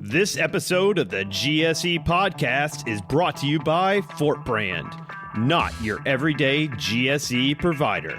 This episode of the GSE podcast is brought to you by Fort Brand, not your everyday GSE provider.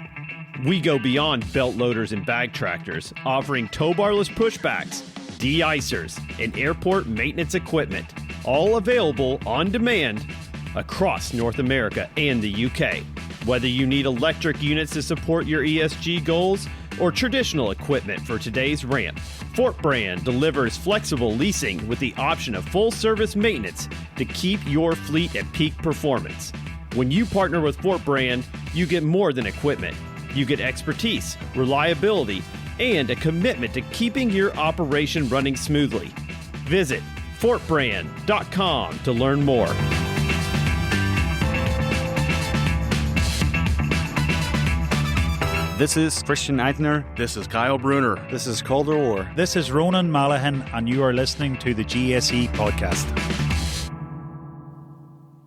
We go beyond belt loaders and bag tractors, offering tow barless pushbacks, de-icers, and airport maintenance equipment, all available on demand across North America and the UK. Whether you need electric units to support your ESG goals or traditional equipment for today's ramp, Fort Brand delivers flexible leasing with the option of full-service maintenance to keep your fleet at peak performance. When you partner with Fort Brand, you get more than equipment. You get expertise, reliability, and a commitment to keeping your operation running smoothly. Visit fortbrand.com to learn more. This is Christian Eitner. This is Kyle Bruner. This is Calder Orr. This is Ronan Mallahan, and you are listening to the GSE podcast.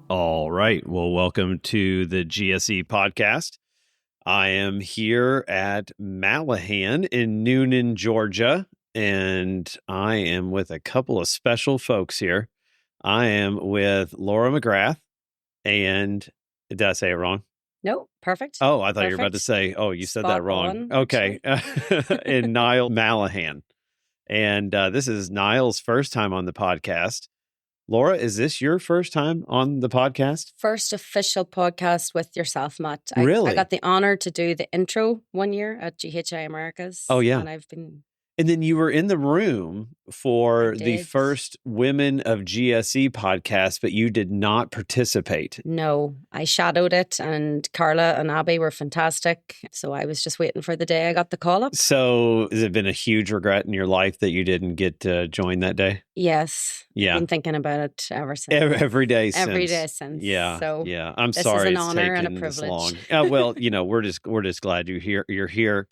All right. Well, welcome to the GSE podcast. I am here at Malahan in Newnan, Georgia, and I am with a couple of special folks here. I am with Laura McGrath, and did I say it wrong? No, perfect. Oh, I thought you were about to say, you said that wrong. Okay. And Niall Malahan. And this is Niall's first time on the podcast. Laura, is this your first time on the podcast? First official podcast with yourself, Matt. Really? I got the honor to do the intro one year at GHI Americas. Oh, yeah. And I've been... And then you were in the room for the first Women of GSE podcast, but you did not participate. No, I shadowed it, and Carla and Abby were fantastic. So I was just waiting for the day I got the call up. So has it been a huge regret in your life that you didn't get to join that day? Yes. Yeah. I've been thinking about it ever since. Every day since. Every day since. Yeah. So yeah. I'm this sorry is an it's honor and a taken this privilege. long. Well, we're just glad you're here.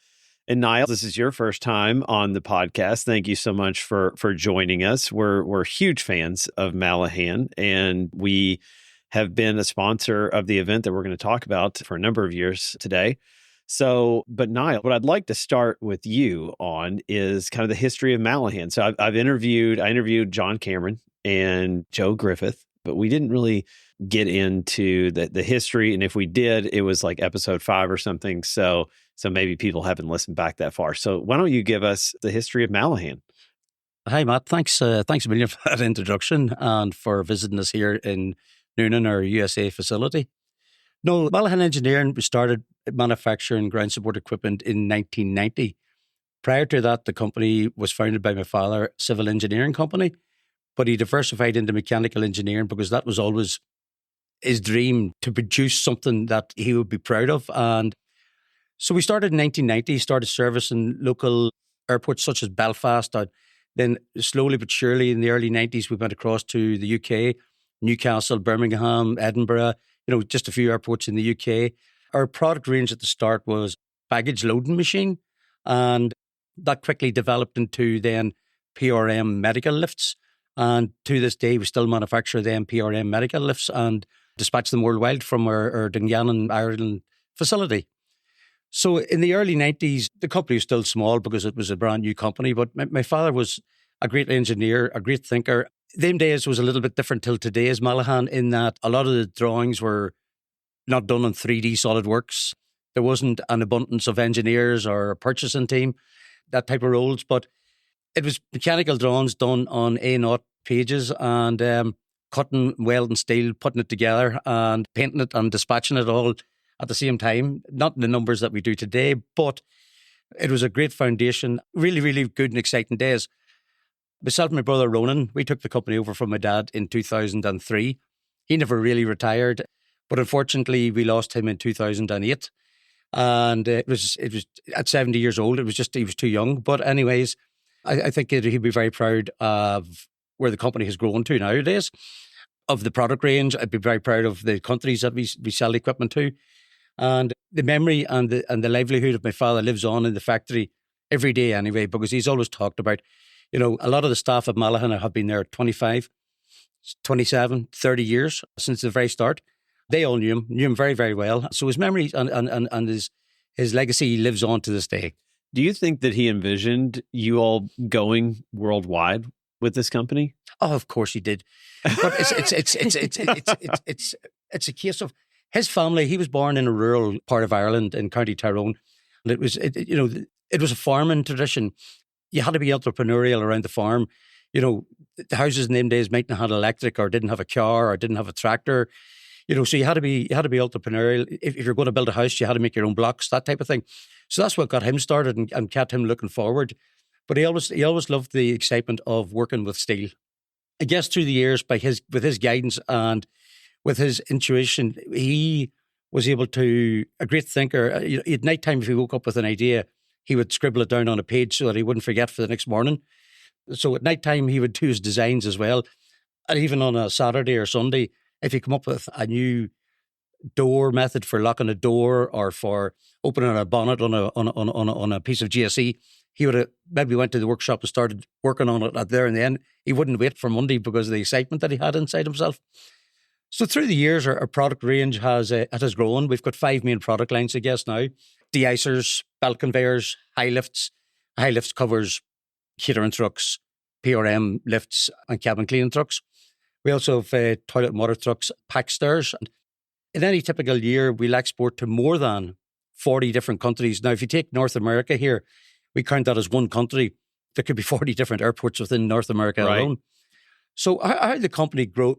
And Niall, this is your first time on the podcast. Thank you so much for joining us. We're huge fans of Malahan, and we have been a sponsor of the event that we're going to talk about for a number of years today. So, but Niall, what I'd like to start with you on is kind of the history of Malahan. So I interviewed John Cameron and Joe Griffith, but we didn't really get into the history. And if we did, it was like episode 5 or something. So maybe people haven't listened back that far. So why don't you give us the history of Malahan? Hi, Matt. Thanks a million for that introduction and for visiting us here in Noonan, our USA facility. No, Malahan Engineering, we started manufacturing ground support equipment in 1990. Prior to that, the company was founded by my father, a civil engineering company, but he diversified into mechanical engineering because that was always his dream, to produce something that he would be proud of. And so we started in 1990, started servicing local airports such as Belfast. Then slowly but surely in the early 90s, we went across to the UK, Newcastle, Birmingham, Edinburgh, just a few airports in the UK. Our product range at the start was baggage loading machine, and that quickly developed into then PRM medical lifts. And to this day, we still manufacture them PRM medical lifts and dispatch them worldwide from our Dungannon, Ireland facility. So in the early 90s, the company was still small because it was a brand new company, but my father was a great engineer, a great thinker. Them days was a little bit different till today's Malahan in that a lot of the drawings were not done in 3D SolidWorks. There wasn't an abundance of engineers or a purchasing team, that type of roles, but it was mechanical drawings done on A0 pages and cutting, welding steel, putting it together and painting it and dispatching it all at the same time. Not in the numbers that we do today, but it was a great foundation. Really, really good and exciting days. Myself and my brother Ronan, we took the company over from my dad in 2003. He never really retired, but unfortunately we lost him in 2008. And it was at 70 years old. He was too young. But anyways, I think he'd be very proud of where the company has grown to nowadays, of the product range. I'd be very proud of the countries that we sell equipment to. And the memory and the livelihood of my father lives on in the factory every day anyway, because he's always talked about, a lot of the staff at Malahan have been there 25, 27, 30 years since the very start. They all knew him very, very well. So his memories and his legacy lives on to this day. Do you think that he envisioned you all going worldwide with this company? Oh, of course he did. But it's a case of his family. He was born in a rural part of Ireland in County Tyrone, and it was a farming tradition. You had to be entrepreneurial around the farm. The houses in them days mightn't have had electric, or didn't have a car, or didn't have a tractor. So you had to be entrepreneurial. If you're going to build a house, you had to make your own blocks, that type of thing. So that's what got him started and kept him looking forward. But he always loved the excitement of working with steel. I guess through the years, with his guidance and with his intuition, he was able to, a great thinker. At night time, if he woke up with an idea, he would scribble it down on a page so that he wouldn't forget for the next morning. So at night time, he would do his designs as well. And even on a Saturday or Sunday, if he come up with a new door method for locking a door or for opening a bonnet on a piece of GSE, he would have maybe went to the workshop and started working on it there and then. He wouldn't wait for Monday because of the excitement that he had inside himself. So through the years, our product range has grown. We've got 5 main product lines, I guess, now. De-icers, belt conveyors, high lifts covers, catering trucks, PRM lifts and cabin cleaning trucks. We also have toilet and water trucks, pack stairs. And in any typical year, we'll export to more than 40 different countries. Now, if you take North America here, we count that as one country. There could be 40 different airports within North America alone. So how the company grew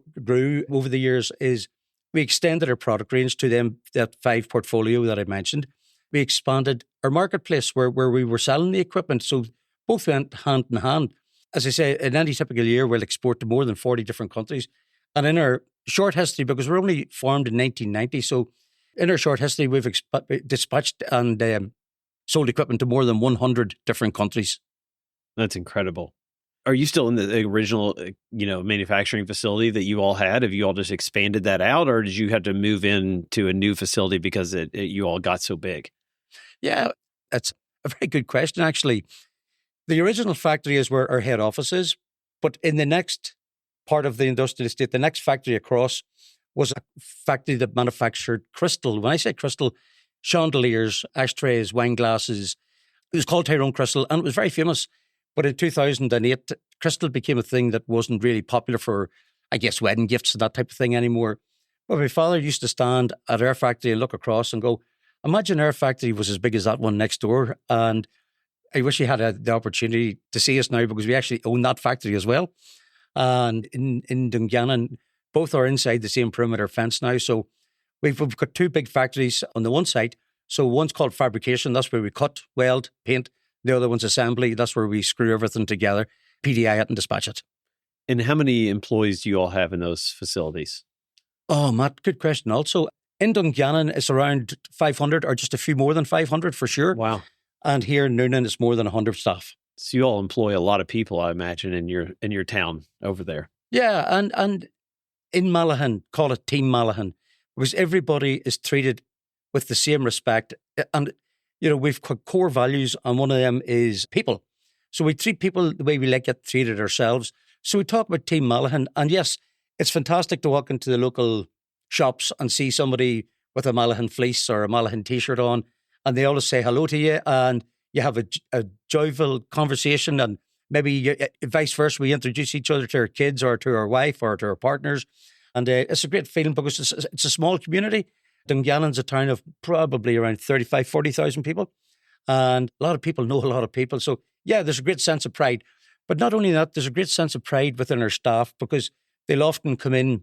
over the years is we extended our product range to that 5 portfolio that I mentioned. We expanded our marketplace where we were selling the equipment. So both went hand in hand. As I say, in any typical year, we'll export to more than 40 different countries. And in our short history, because we're only formed in 1990, so in our short history, we've dispatched and sold equipment to more than 100 different countries. That's incredible. Are you still in the original, manufacturing facility that you all had? Have you all just expanded that out, or did you have to move into a new facility because you all got so big? Yeah, that's a very good question, actually. The original factory is where our head office is, but in the next part of the industrial estate, the next factory across was a factory that manufactured crystal. When I say crystal, chandeliers, ashtrays, wine glasses. It was called Tyrone Crystal, and it was very famous. But in 2008, crystal became a thing that wasn't really popular for, I guess, wedding gifts and that type of thing anymore. But my father used to stand at our factory and look across and go, imagine our factory was as big as that one next door. And I wish he had the opportunity to see us now, because we actually own that factory as well. And in Dungannon, both are inside the same perimeter fence now. So we've got 2 big factories on the one side. So one's called fabrication. That's where we cut, weld, paint. The other one's assembly. That's where we screw everything together, PDI it and dispatch it. And how many employees do you all have in those facilities? Oh, Matt, good question. Also, in Dungannon, it's around 500 or just a few more than 500 for sure. Wow. And here in Noonan, it's more than 100 staff. So you all employ a lot of people, I imagine, in your town over there. Yeah, and in Malahan, call it Team Malahan, because everybody is treated with the same respect. And, we've got core values, and one of them is people. So we treat people the way we like it treated ourselves. So we talk about Team Malahan, and yes, it's fantastic to walk into the local shops and see somebody with a Malahan fleece or a Malahan t-shirt on, and they always say hello to you, and you have a joyful conversation, and maybe vice versa, we introduce each other to our kids or to our wife or to our partners. And it's a great feeling because it's a small community. Dungannon's a town of probably around 35, 40,000 people. And a lot of people know a lot of people. So yeah, there's a great sense of pride. But not only that, there's a great sense of pride within our staff, because they'll often come in,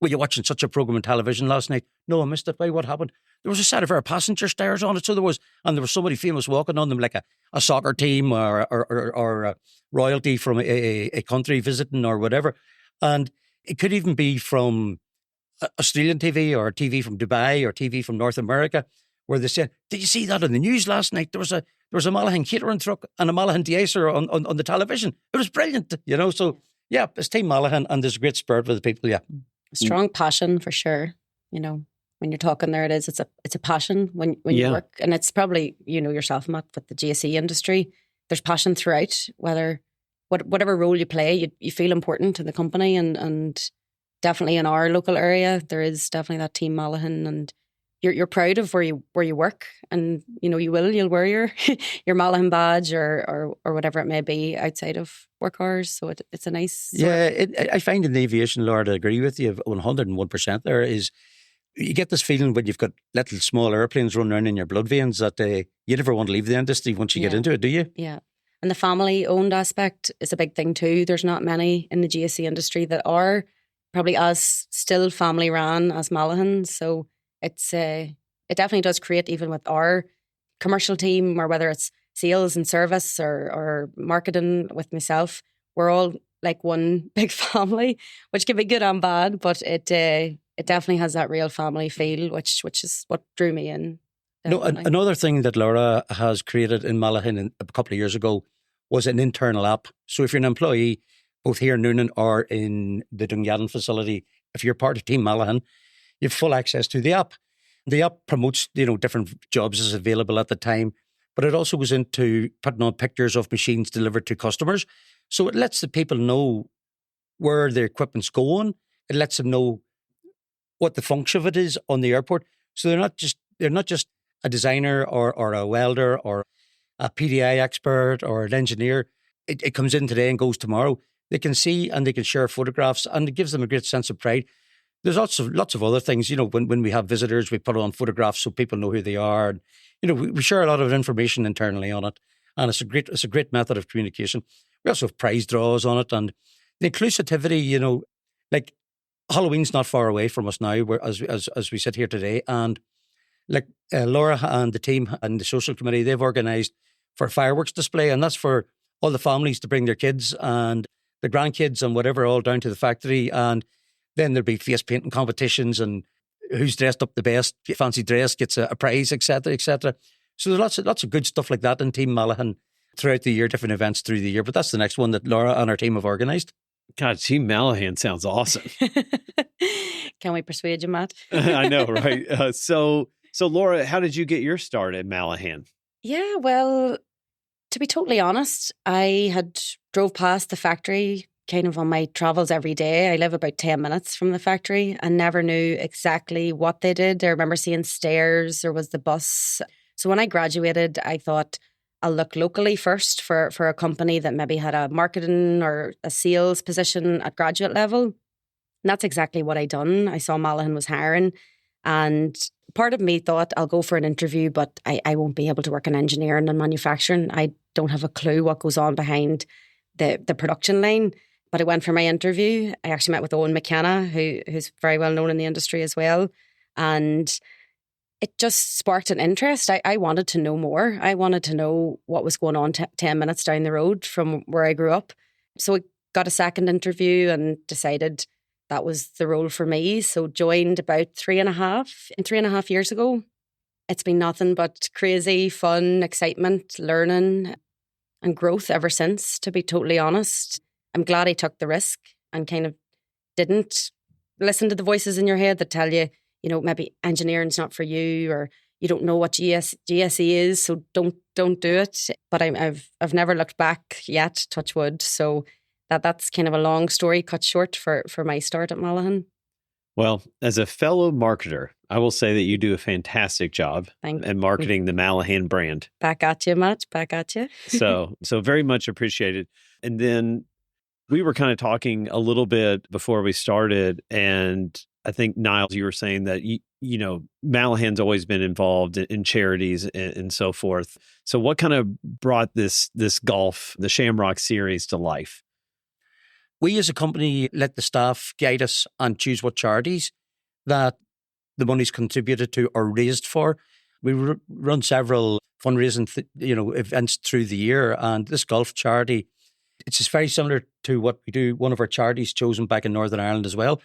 well, you're watching such a programme on television last night. No, I missed it. Why, what happened? There was a set of our passenger stairs on it. So there was somebody famous walking on them, like a soccer team or royalty from a country visiting or whatever. And it could even be from Australian TV or TV from Dubai or TV from North America, where they said, did you see that on the news last night? There was a Malahan catering truck and a Malahan de-icer on the television. It was brilliant, So yeah, it's Team Malahan, and there's a great spirit with the people, yeah. Strong passion for sure. When you're talking there, it's a passion when you work, and it's probably, yourself, Matt, with the GSE industry, there's passion throughout, whatever role you play, you feel important to the company, and definitely in our local area, there is definitely that Team Malahan, and you're proud of where you work, and you'll wear your your Malahan badge or whatever it may be outside of work hours. So it's a nice I find in the aviation, Laura, to agree with you 101%. There is, you get this feeling when you've got little small airplanes running around in your blood veins that you never want to leave the industry once you get into it, do you? Yeah. And the family-owned aspect is a big thing too. There's not many in the GSE industry that are probably as still family-run as Malahan. So it definitely does create, even with our commercial team, or whether it's sales and service or marketing with myself, we're all like one big family, which can be good and bad, but it definitely has that real family feel, which is what drew me in. No, another thing that Laura has created in Malahan a couple of years ago was an internal app. So if you're an employee, both here in Noonan or in the Dungannon facility, if you're part of Team Malahan, you have full access to the app. The app promotes, different jobs as available at the time, but it also goes into putting on pictures of machines delivered to customers. So it lets the people know where their equipment's going. It lets them know what the function of it is on the airport. So they're not just a designer or a welder or a PDI expert or an engineer. It comes in today and goes tomorrow. They can see and they can share photographs, and it gives them a great sense of pride. There's lots of other things. When we have visitors, we put on photographs so people know who they are. And, we share a lot of information internally on it, and it's a great method of communication. We also have prize draws on it, and the inclusivity. Like Halloween's not far away from us now, as we sit here today, and like Laura and the team and the social committee, they've organised for a fireworks display, and that's for all the families to bring their kids and the grandkids and whatever all down to the factory, and then there'll be face painting competitions and who's dressed up the best, fancy dress gets a prize, etc., etc. So there's lots of good stuff like that in Team Malahan throughout the year, different events through the year. But that's the next one that Laura and our team have organised. God, Team Malahan sounds awesome. Can we persuade you, Matt? I know, right? So Laura, how did you get your start at Malahan? Yeah, well, to be totally honest, I had drove past the factory kind of on my travels every day. I live about 10 minutes from the factory and never knew exactly what they did. I remember seeing stairs, there was the bus. So when I graduated, I thought I'll look locally first for a company that maybe had a marketing or a sales position at graduate level. And that's exactly what I done. I saw Malahan was hiring, and part of me thought I'll go for an interview, but I won't be able to work in engineering and manufacturing. I don't have a clue what goes on behind the production line. But I went for my interview. I actually met with Owen McKenna, who's very well known in the industry as well. And it just sparked an interest. I wanted to know more. I wanted to know what was going on 10 minutes down the road from where I grew up. So I got a second interview and decided that was the role for me. So joined about 3.5 years ago. It's been nothing but crazy, fun, excitement, learning and growth ever since, to be totally honest. I'm glad I took the risk and kind of didn't listen to the voices in your head that tell you, maybe engineering's not for you, or you don't know what GSE is, so don't do it. But I've never looked back yet, touch wood. So that's kind of a long story cut short for my start at Malahan. Well, as a fellow marketer, I will say that you do a fantastic job at marketing the Malahan brand. Back at you, Matt. Back at you. So very much appreciated. And then we were kind of talking a little bit before we started, and I think, Niall, you were saying that, Malahan's always been involved in charities and so forth. So what kind of brought this golf, the Shamrock series, to life? We as a company let the staff guide us and choose what charities that the money's contributed to or raised for. We run several fundraising events through the year, and this golf charity, it's just very similar to what we do. One of our charities chosen back in Northern Ireland as well.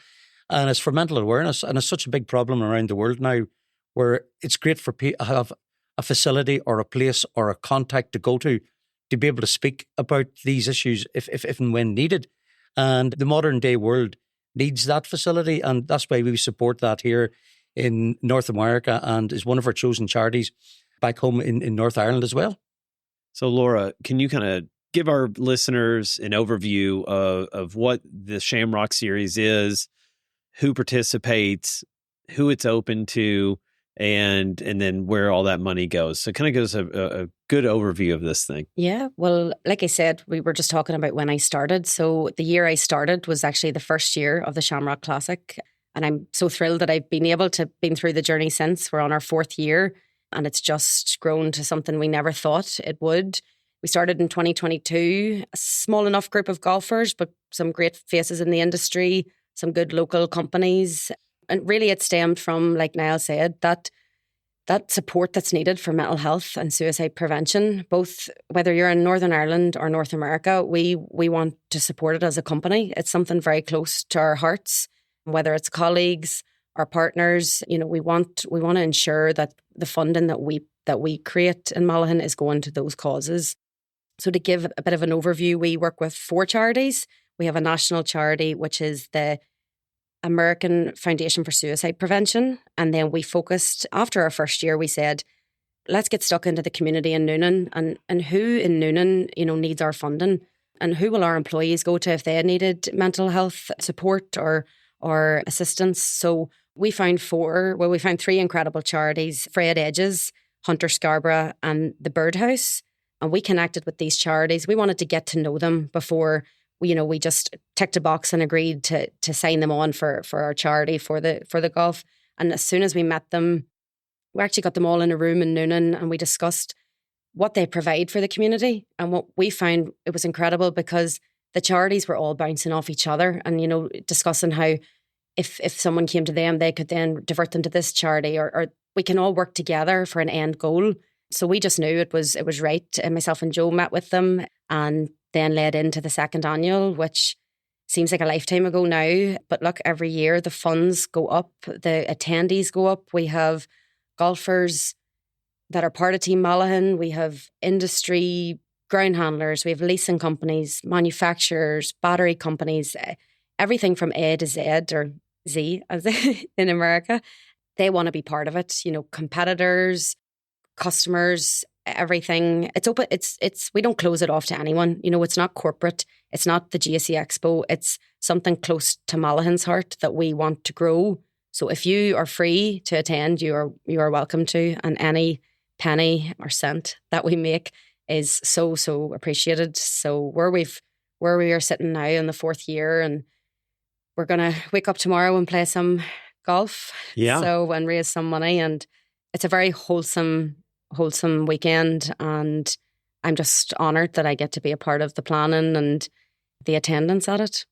And it's for mental awareness. And it's such a big problem around the world now, where it's great for people to have a facility or a place or a contact to go to be able to speak about these issues if and when needed. And the modern day world needs that facility. And that's why we support that here in North America, and is one of our chosen charities back home in North Ireland as well. So Laura, can you kind of give our listeners an overview of what the Shamrock series is, who participates, who it's open to, and then where all that money goes. So kind of gives a good overview of this thing. Yeah, well, like I said, we were just talking about when I started. So the year I started was actually the first year of the Shamrock Classic. And I'm so thrilled that I've been able to been through the journey since. We're on our 4th year and it's just grown to something we never thought it would. We started in 2022, a small enough group of golfers, but some great faces in the industry, some good local companies. And really it stemmed from, like Niall said, that support that's needed for mental health and suicide prevention, both whether you're in Northern Ireland or North America, we want to support it as a company. It's something very close to our hearts, whether it's colleagues, our partners. We want to ensure that the funding that we create in Malahan is going to those causes. So to give a bit of an overview, we work with 4 charities. We have a national charity, which is the American Foundation for Suicide Prevention. And then we focused, after our first year, we said, let's get stuck into the community in Noonan and who in Noonan, needs our funding and who will our employees go to if they needed mental health support or assistance. So we found 3 incredible charities, Frayed Edges, Hunter Scarborough and the Birdhouse. And we connected with these charities. We wanted to get to know them before we just ticked a box and agreed to sign them on for our charity for the golf. And as soon as we met them, we actually got them all in a room in Noonan and we discussed what they provide for the community. And what we found, it was incredible because the charities were all bouncing off each other and, discussing how if someone came to them, they could then divert them to this charity or we can all work together for an end goal. So we just knew it was right. And myself and Joe met with them and then led into the 2nd annual, which seems like a lifetime ago now. But look, every year the funds go up, the attendees go up. We have golfers that are part of Team Malahan. We have industry ground handlers. We have leasing companies, manufacturers, battery companies, everything from A to Z or Z as in America. They want to be part of it. Competitors, customers, everything. It's open. It's we don't close it off to anyone. It's not corporate. It's not the GSE Expo. It's something close to Malahan's heart that we want to grow. So if you are free to attend, you are welcome to, and any penny or cent that we make is so appreciated. So where we are sitting now in the 4th year, and we're gonna wake up tomorrow and play some golf. Yeah. So and raise some money, and it's a very wholesome weekend, and I'm just honoured that I get to be a part of the planning and the attendance at it.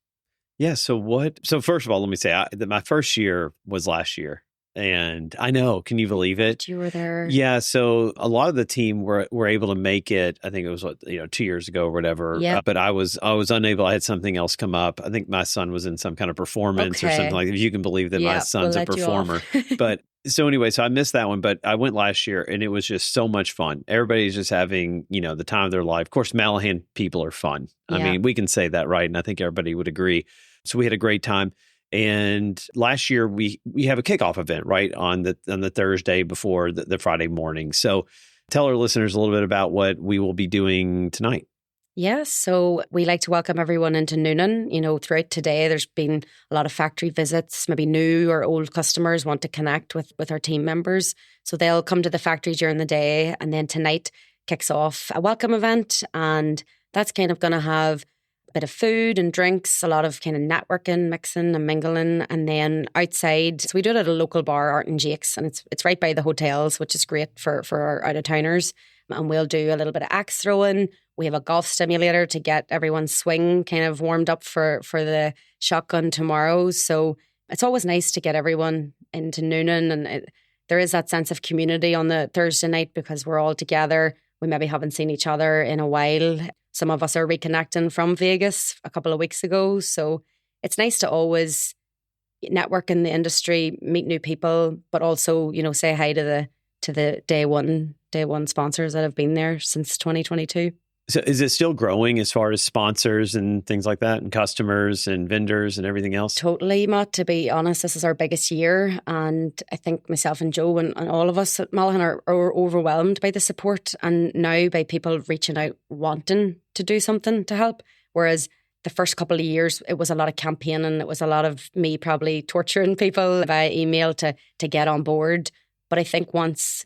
Yeah. So first of all, let me say that my first year was last year. And I know, can you believe it? You were there. Yeah. So a lot of the team were able to make it. I think it was 2 years ago or whatever. Yeah. But I was unable. I had something else come up. I think my son was in some kind of performance or something like that. If you can believe that my son's a performer. But so anyway, so I missed that one. But I went last year and it was just so much fun. Everybody's just having, the time of their life. Of course, Malahan people are fun. Yeah. I mean, we can say that, right? And I think everybody would agree. So we had a great time. And last year we have a kickoff event, right, on the Thursday before the Friday morning. So tell our listeners a little bit about what we will be doing tonight. Yes, so we like to welcome everyone into Noonan. Throughout today, there's been a lot of factory visits. Maybe new or old customers want to connect with our team members. So they'll come to the factory during the day. And then tonight kicks off a welcome event. And that's kind of going to have bit of food and drinks, a lot of kind of networking, mixing and mingling, and then outside. So we do it at a local bar, Art and Jake's, and it's right by the hotels, which is great for our out-of-towners. And we'll do a little bit of axe throwing. We have a golf simulator to get everyone's swing kind of warmed up for the shotgun tomorrow. So it's always nice to get everyone into Noonan, and there is that sense of community on the Thursday night because we're all together. We maybe haven't seen each other in a while. Some of us are reconnecting from Vegas a couple of weeks ago. So it's nice to always network in the industry, meet new people, but also, say hi to the day one sponsors that have been there since 2022. So is it still growing as far as sponsors and things like that and customers and vendors and everything else? Totally, Matt. To be honest, this is our biggest year. And I think myself and Joe and all of us at Malahan are overwhelmed by the support and now by people reaching out, wanting to do something to help. Whereas the first couple of years, it was a lot of campaigning. It was a lot of me probably torturing people via email to get on board. But I think once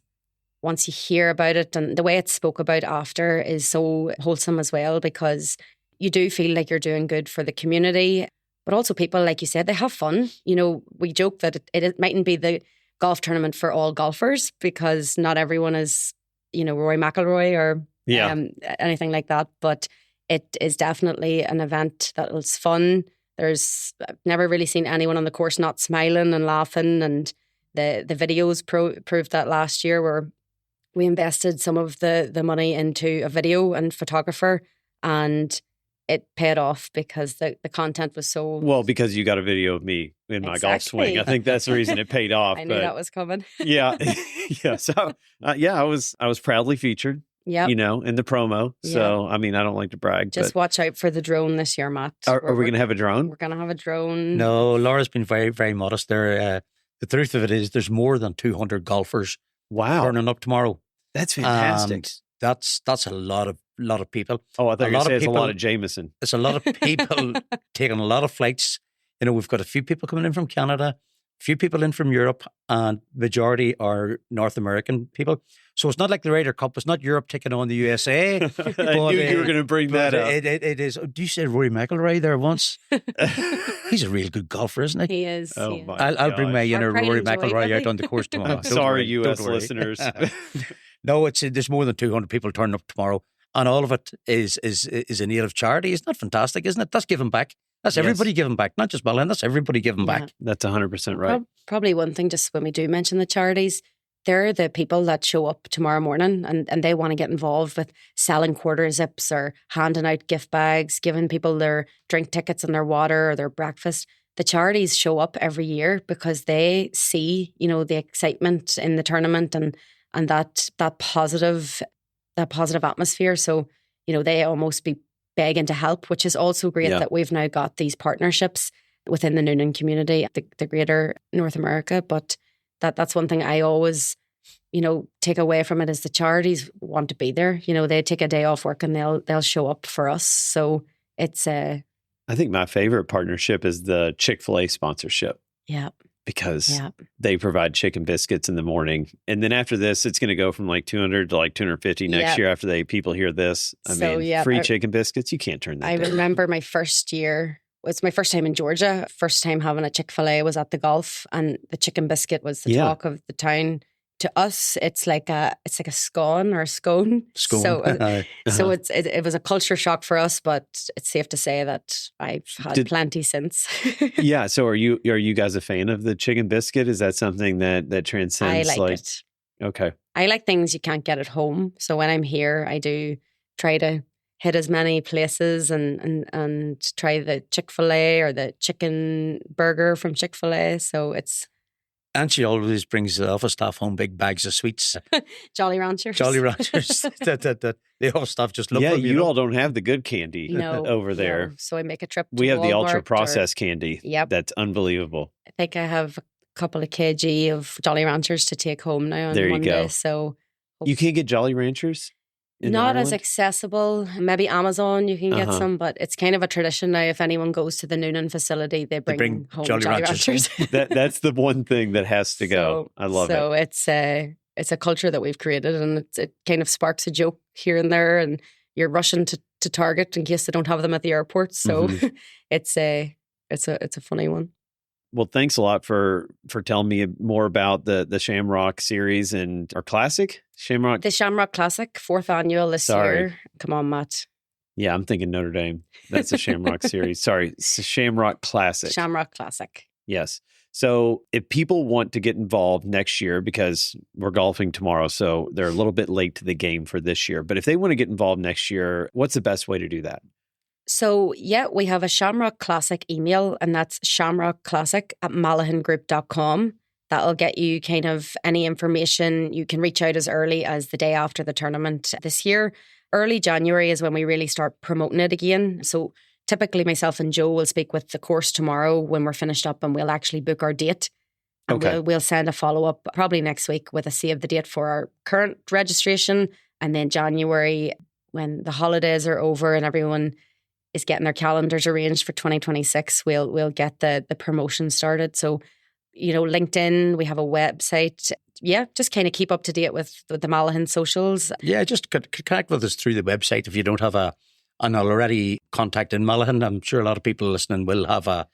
you hear about it, and the way it's spoke about after is so wholesome as well, because you do feel like you're doing good for the community, but also people, like you said, they have fun. You know, we joke that it mightn't be the golf tournament for all golfers because not everyone is, you know, Rory McIlroy or anything like that. But it is definitely an event that was fun. I've never really seen anyone on the course not smiling and laughing. And the videos proved that last year, where we invested some of the money into a video and photographer, and it paid off because the content was so... Well, because you got a video of me in my golf swing. I think that's the reason it paid off. I knew that was coming. Yeah. Yeah. So, I was proudly featured, you know, in the promo. So, I mean, I don't like to brag. Just watch out for the drone this year, Matt. Are we going to have a drone? We're going to have a drone. No, Laura's been very, very modest there. The truth of it is there's more than 200 golfers turning up tomorrow. That's fantastic. And that's a lot of people. Oh, I thought you were going to say it's a lot of Jameson. It's a lot of people taking a lot of flights. You know, we've got a few people coming in from Canada, a few people in from Europe, and majority are North American people. So it's not like the Ryder Cup. It's not Europe taking on the USA. I knew you were going to bring that up. It is. Do you say Rory McIlroy there once? He's a real good golfer, isn't he? He is. Oh, my I'll bring my inner Rory McIlroy out on the course tomorrow. I'm sorry, US listeners. No, there's more than 200 people turning up tomorrow, and all of it is a native charity. Isn't that fantastic? Isn't it? That's giving back. That's everybody giving back, not just Malahan. That's everybody giving back. That's 100% right. Probably one thing, just when we do mention the charities, they're the people that show up tomorrow morning and they want to get involved with selling quarter zips or handing out gift bags, giving people their drink tickets and their water or their breakfast. The charities show up every year because they see, you know, the excitement in the tournament and that positive atmosphere. So, you know, they almost be begging to help, which is also great that we've now got these partnerships within the Noonan community, the greater North America. But that's one thing I always, you know, take away from it is the charities want to be there. You know, they take a day off work and they'll show up for us. So it's I think my favorite partnership is the Chick-fil-A sponsorship. Yeah. Because they provide chicken biscuits in the morning. And then after this, it's going to go from like 200 to like 250 next year after people hear this. I mean, free chicken biscuits, you can't turn that down. I remember my first year, it's my first time in Georgia. First time having a Chick-fil-A was at the golf, and the chicken biscuit was the talk of the town. To us, it's like a scone or a scone. So it was a culture shock for us, but it's safe to say that I've had plenty since. Yeah. So are you guys a fan of the chicken biscuit? Is that something that transcends? I like it. Okay. I like things you can't get at home. So when I'm here, I do try to hit as many places and try the Chick-fil-A or the chicken burger from Chick-fil-A. So it's... And she always brings the office staff home big bags of sweets. Jolly Ranchers. that the office staff just love them. You all don't have the good candy over there. No. So I make a trip to We have Walmart the ultra-processed candy. Yep. That's unbelievable. I think I have a couple of kg of Jolly Ranchers to take home now on there Monday. You go. So you can't get Jolly Ranchers? Not as accessible. Maybe Amazon you can get some, but it's kind of a tradition now. If anyone goes to the Noonan facility, they bring home Jolly Ranchers. That's the one thing that has to go. I love it. So it's a culture that we've created, and it kind of sparks a joke here and there, and you're rushing to Target in case they don't have them at the airport. So it's a funny one. Well, thanks a lot for telling me more about the Shamrock series and our classic Shamrock. The Shamrock Classic, 4th annual this year. Come on, Matt. Yeah, I'm thinking Notre Dame. That's the Shamrock series. Sorry, it's the Shamrock Classic. Shamrock Classic. Yes. So if people want to get involved next year, because we're golfing tomorrow, so they're a little bit late to the game for this year. But if they want to get involved next year, what's the best way to do that? So, we have a Shamrock Classic email, and that's shamrockclassic@malahangroup.com. That'll get you kind of any information. You can reach out as early as the day after the tournament this year. Early January is when we really start promoting it again. So typically myself and Joe will speak with the course tomorrow when we're finished up, and we'll actually book our date. And we'll send a follow-up probably next week with a save the date for our current registration. And then January, when the holidays are over and everyone is getting their calendars arranged for 2026, we'll get the promotion started. So, LinkedIn, we have a website, just kind of keep up to date with the Malahan socials. Yeah, just connect with us through the website if you don't have an already contact in Malahan. I'm sure a lot of people listening will have a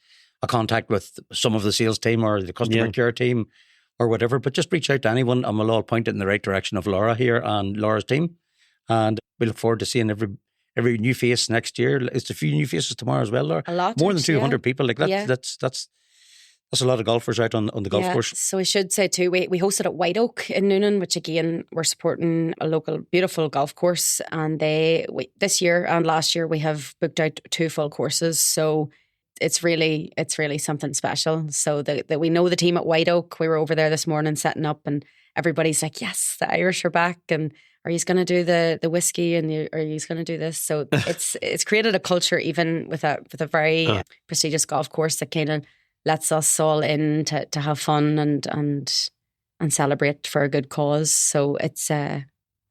contact with some of the sales team or the customer care team or whatever, but just reach out to anyone and we'll all point it in the right direction of Laura here and Laura's team. And we look forward to seeing every new face next year. It's a few new faces tomorrow as well, Laura. A lot. More than 200 people. Like that's a lot of golfers out on the golf course. So I should say too, we hosted at White Oak in Noonan, which again, we're supporting a local beautiful golf course. And this year and last year, we have booked out 2 full courses. So it's really something special. So that we know the team at White Oak. We were over there this morning setting up and everybody's like, yes, the Irish are back. And are you going to do the whiskey and are you going to do this? So it's created a culture even with a very prestigious golf course that kind of lets us all in to have fun and celebrate for a good cause. So it's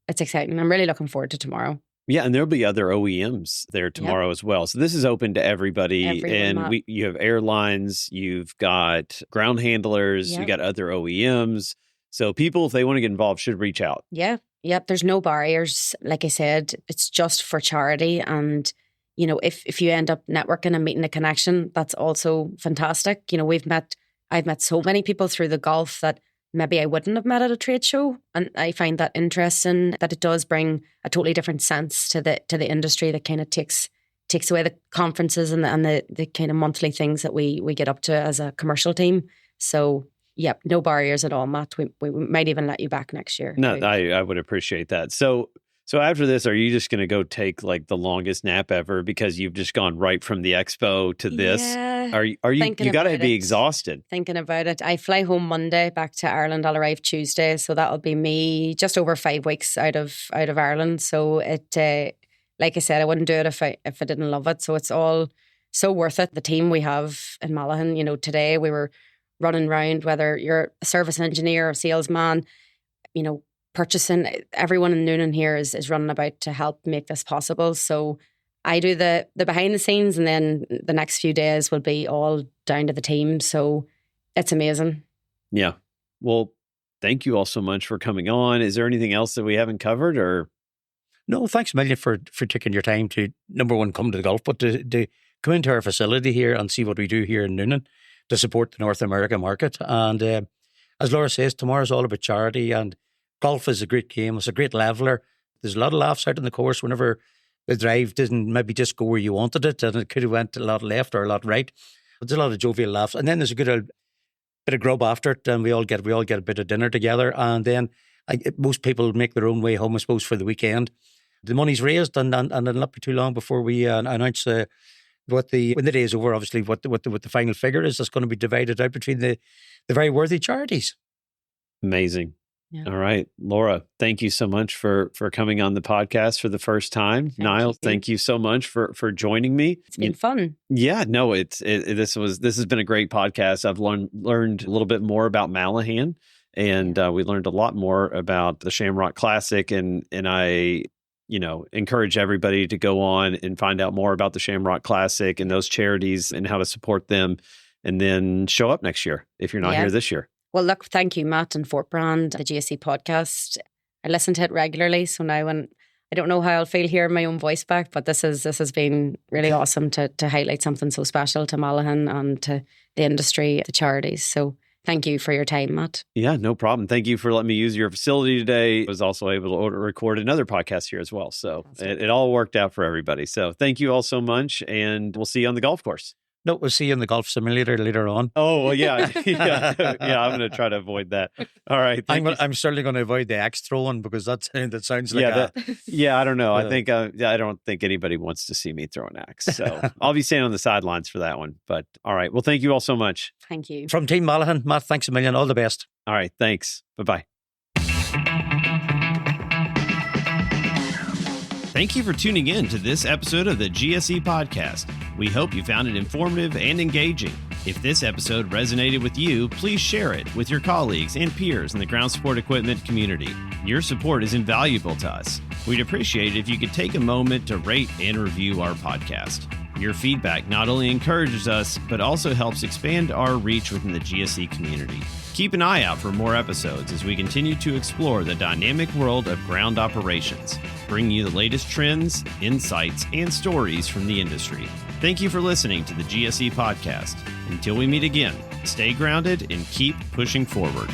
exciting. I'm really looking forward to tomorrow. Yeah, and there'll be other OEMs there tomorrow as well. So this is open to everybody. Everyone, you have airlines, you've got ground handlers, you got other OEMs. So people, if they want to get involved, should reach out. Yeah. Yep. There's no barriers. Like I said, it's just for charity. And, you know, if you end up networking and meeting a connection, that's also fantastic. You know, I've met so many people through the golf that maybe I wouldn't have met at a trade show. And I find that interesting that it does bring a totally different sense to the industry that kind of takes away the conferences and the kind of monthly things that we get up to as a commercial team. So, yep, no barriers at all, Matt. We might even let you back next year. No, I would appreciate that. So after this, are you just going to go take like the longest nap ever because you've just gone right from the expo to this? Yeah, are you got to be exhausted. Thinking about it. I fly home Monday back to Ireland. I'll arrive Tuesday. So that'll be me just over 5 weeks out of Ireland. So it, like I said, I wouldn't do it if I didn't love it. So it's all so worth it. The team we have in Malahan, you know, today we were running around, whether you're a service engineer or salesman, you know, purchasing, everyone in Noonan here is running about to help make this possible. So I do the behind the scenes and then the next few days will be all down to the team. So it's amazing. Yeah. Well, thank you all so much for coming on. Is there anything else that we haven't covered or? No, thanks a million for taking your time to, number one, come to the golf, but to come into our facility here and see what we do here in Noonan to support the North American market. And as Laura says, tomorrow's all about charity, and golf is a great game. It's a great leveler. There's a lot of laughs out on the course whenever the drive didn't maybe just go where you wanted it, and it could have went a lot left or a lot right. But there's a lot of jovial laughs, and then there's a good old bit of grub after it, and we all get a bit of dinner together, and then most people make their own way home, I suppose, for the weekend. The money's raised, and it'll not be too long before we announce when the day is over, obviously, what the final figure is. That's going to be divided out between the very worthy charities. Amazing. Yeah. All right, Laura, thank you so much for coming on the podcast for the first time. Niall, thank you so much for joining me. It's been fun. Yeah, no, this has been a great podcast. I've learned a little bit more about Malahan, and we learned a lot more about the Shamrock Classic, and I encourage everybody to go on and find out more about the Shamrock Classic and those charities and how to support them, and then show up next year if you're not here this year. Well, look, thank you, Matt and Fort Brand, the GSE podcast. I listen to it regularly, so now when I don't know how I'll feel hearing my own voice back, but this has been really awesome to highlight something so special to Malahan and to the industry, the charities. So thank you for your time, Matt. Yeah, no problem. Thank you for letting me use your facility today. I was also able to record another podcast here as well. So it all worked out for everybody. So thank you all so much, and we'll see you on the golf course. No, we'll see you in the golf simulator later on. Oh, well, yeah. Yeah, I'm going to try to avoid that. All right. I'm certainly going to avoid the axe throwing because that sounds like I don't know. I think I don't think anybody wants to see me throw an axe. So I'll be staying on the sidelines for that one. But all right. Well, thank you all so much. Thank you. From Team Malahan, Matt, thanks a million. All the best. All right. Thanks. Bye-bye. Thank you for tuning in to this episode of the GSE Podcast. We hope you found it informative and engaging. If this episode resonated with you, please share it with your colleagues and peers in the ground support equipment community. Your support is invaluable to us. We'd appreciate it if you could take a moment to rate and review our podcast. Your feedback not only encourages us, but also helps expand our reach within the GSE community. Keep an eye out for more episodes as we continue to explore the dynamic world of ground operations, bringing you the latest trends, insights, and stories from the industry. Thank you for listening to the GSE podcast. Until we meet again, stay grounded and keep pushing forward.